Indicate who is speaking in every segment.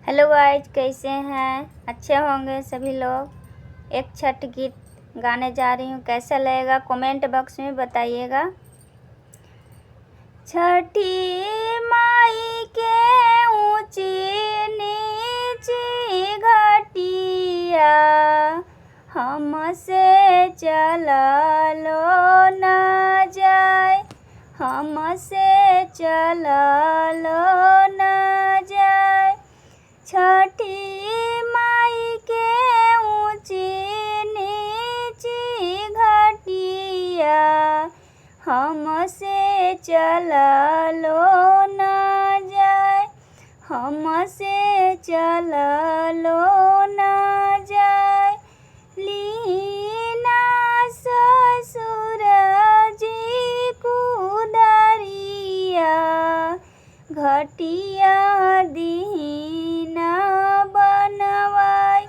Speaker 1: Hello guys, कैसे हैं? अच्छे होंगे सभी लोग। एक छठ गीत गाने जा रही हूँ, कैसा लगेगा कमेंट बॉक्स में बताइएगा। छठी माई के ऊंची नीची घटिया, हमसे चललो ना जाए, हमसे चललो ना जाए। छठी माई के ऊंची नीची घटिया, हमसे चललो ना जाए, हमसे चललो ना जाए। लीना ससुर जी कुदरिया, घटिया दीना बनवाई,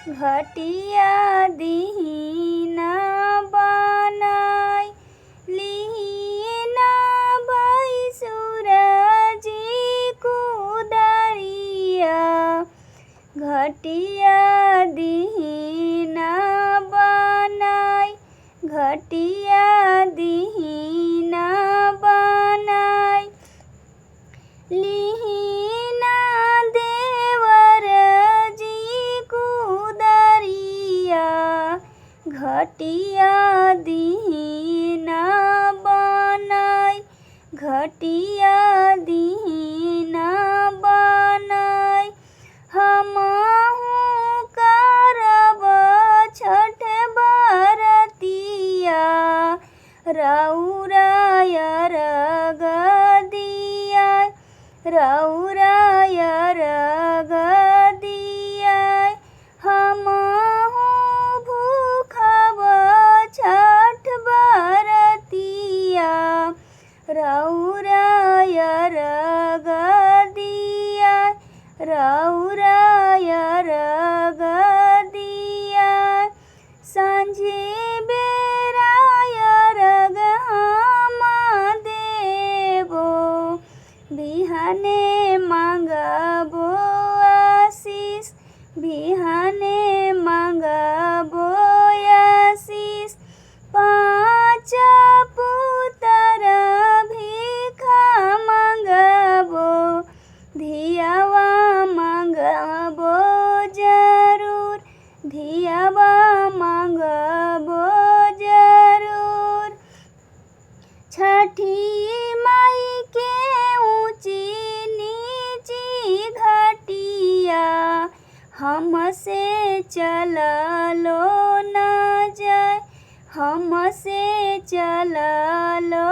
Speaker 1: घटिया दीना बनाई। लीना भैसुर जी कुदरिया, घटिया दीना बनाई, घटिया दीना बनाई। लीना देवर जी कुदरिया, घटिया दीना बनाई, घटिया दीना बनाई। हमहु करब छठ बरतिया, रउरा अर्घ दिया, रउरा अर्घ दिया। हमहु भूखब छठ बरतिया, रउरा अर्घ दिया, रउरा अर्घ दिया। सांझे बेरा अर्घ हम देबो, बिहाने मांगबो आशीष, बिहाने मांगबो आशीष। पाँच पुत्र भिखा मांगबो, धियावा मांगबो जरूर, धियावा मांगबो जरूर। छठी माई के ऊंची नीची घटिया, हमसे चललो ना जाए, हमसे चललो